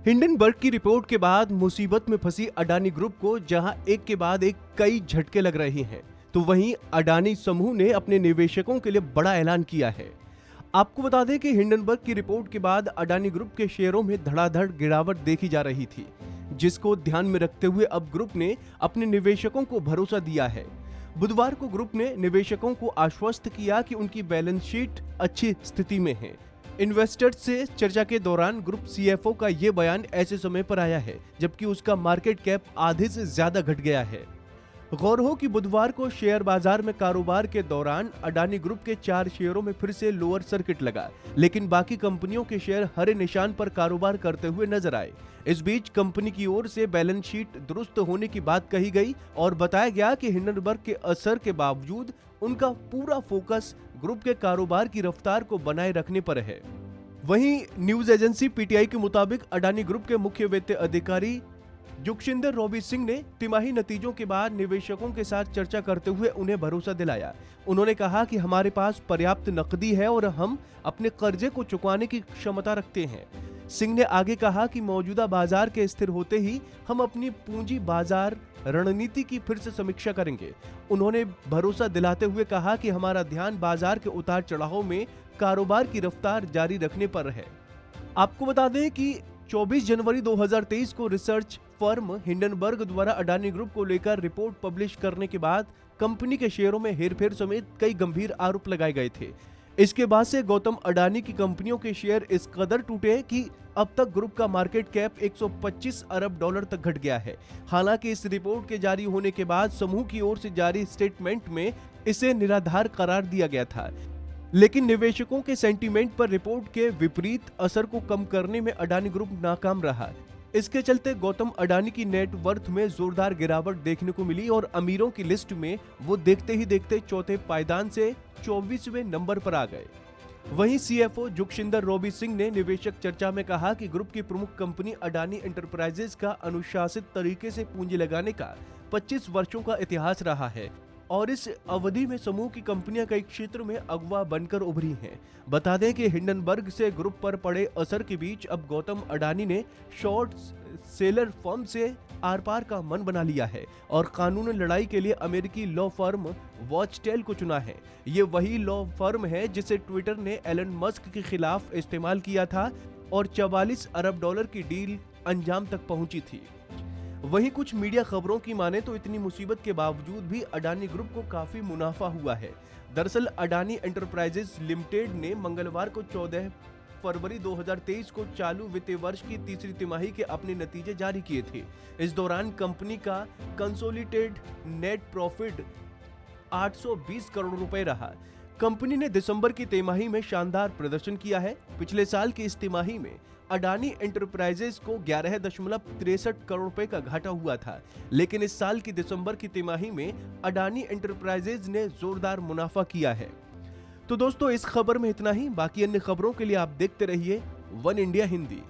Hindenburg की report के बाद मुसीबत में फंसी अडानी ग्रुप को जहां एक के बाद एक कई झटके लग रहे हैं, तो वहीं अडानी समूह ने अपने निवेशकों के लिए बड़ा ऐलान किया है। आपको बता दें कि हिंडनबर्ग की रिपोर्ट के बाद अडानी ग्रुप के शेयरों में धड़ाधड़ गिरावट देखी जा रही थी, जिसको ध्यान में रखते हुए अब ग्रुप ने अपने निवेशकों को भरोसा दिया है। बुधवार को ग्रुप ने निवेशकों को आश्वस्त किया कि उनकी बैलेंस शीट अच्छी स्थिति में है। इन्वेस्टर्स से चर्चा के दौरान ग्रुप सीएफओ का ये बयान ऐसे समय पर आया है जबकि उसका मार्केट कैप आधे से ज्यादा घट गया है। गौर हो कि बुधवार को शेयर बाजार में कारोबार के दौरान अडानी ग्रुप के 4 शेयरों में फिर से लोअर सर्किट लगा, लेकिन बाकी कंपनियों के शेयर हरे निशान पर कारोबार करते हुए नजर आए। इस बीच कंपनी की ओर से बैलेंस शीट दुरुस्त होने की बात कही गई और बताया गया कि हिंडनबर्ग के असर के बावजूद उनका पूरा फोकस ग्रुप के कारोबार की रफ्तार को बनाए रखने पर है। वहीं न्यूज एजेंसी पीटीआई के मुताबिक अडानी ग्रुप के मुख्य वित्तीय अधिकारी जुगशिंदर रॉबी सिंह ने तिमाही नतीजों के बाद निवेशकों के साथ चर्चा करते हुए उन्हें भरोसा दिलाया। उन्होंने कहा कि हमारे पास पर्याप्त नकदी है और हम अपने कर्जे को चुकाने की क्षमता रखते हैं। सिंह ने आगे कहा कि मौजूदा बाजार के स्थिर होते ही हम अपनी पूंजी बाजार रणनीति की फिर से समीक्षा करेंगे। उन्होंने भरोसा दिलाते हुए कहा कि हमारा ध्यान बाजार के उतार चढ़ाव में कारोबार की रफ्तार जारी रखने पर है। आपको बता दें कि 24 जनवरी 2023 को रिसर्च फर्म हिंडनबर्ग द्वारा अडानी ग्रुप को लेकर रिपोर्ट पब्लिश करने के बाद कंपनी के शेयरों में हेरफेर समेत कई गंभीर आरोप लगाए गए थे। इसके बाद से गौतम अडानी की कंपनियों के शेयर इस कदर टूटे कि अब तक ग्रुप का मार्केट कैप 125 अरब डॉलर तक घट गया है। हालांकि इस रिपोर्ट के जारी होने के बाद समूह की ओर से जारी स्टेटमेंट में इसे निराधार करार दिया गया था, लेकिन निवेशकों के सेंटीमेंट पर रिपोर्ट के विपरीत असर को कम करने में अडानी ग्रुप नाकाम रहा। इसके चलते गौतम अडानी की नेटवर्थ में जोरदार गिरावट देखने को मिली और अमीरों की लिस्ट में वो देखते ही देखते चौथे पायदान से 24वें नंबर पर आ गए। वहीं सीएफओ जुगशिंदर रॉबी सिंह ने निवेशक चर्चा में कहा कि ग्रुप की प्रमुख कंपनी अडानी एंटरप्राइजेज का अनुशासित तरीके से पूंजी लगाने का 25 वर्षों का इतिहास रहा है और इस अवधि में समूह की कंपनियां कई क्षेत्र में अगवा बनकर उभरी हैं। बता दें कि हिंडनबर्ग से ग्रुप पर पड़े असर के बीच अब गौतम अडानी ने शॉर्ट सेलर फर्म से आर पार का मन बना लिया है और कानूनी लड़ाई के लिए अमेरिकी लॉ फर्म वॉचटेल को चुना है। ये वही लॉ फर्म है जिसे ट्विटर ने एलन मस्क के खिलाफ इस्तेमाल किया था और 44 अरब डॉलर की डील अंजाम तक पहुंची थी। वहीं कुछ मीडिया खबरों की माने तो इतनी मुसीबत के बावजूद भी अडानी ग्रुप को काफी मुनाफा हुआ है। दरअसल अडानी एंटरप्राइजेज लिमिटेड ने मंगलवार को 14 फरवरी 2023 को चालू वित्तीय वर्ष की तीसरी तिमाही के अपने नतीजे जारी किए थे। इस दौरान कंपनी का कंसोलिडेटेड नेट प्रॉफिट 820 करोड़ रुपए रहा। कंपनी ने दिसंबर की तिमाही में शानदार प्रदर्शन किया है। पिछले साल की इस तिमाही में अडानी एंटरप्राइजेज को 11.63 करोड़ रुपए का घाटा हुआ था, लेकिन इस साल की दिसंबर की तिमाही में अडानी एंटरप्राइजेज ने जोरदार मुनाफा किया है। तो दोस्तों, इस खबर में इतना ही। बाकी अन्य खबरों के लिए आप देखते रहिए वन इंडिया हिंदी।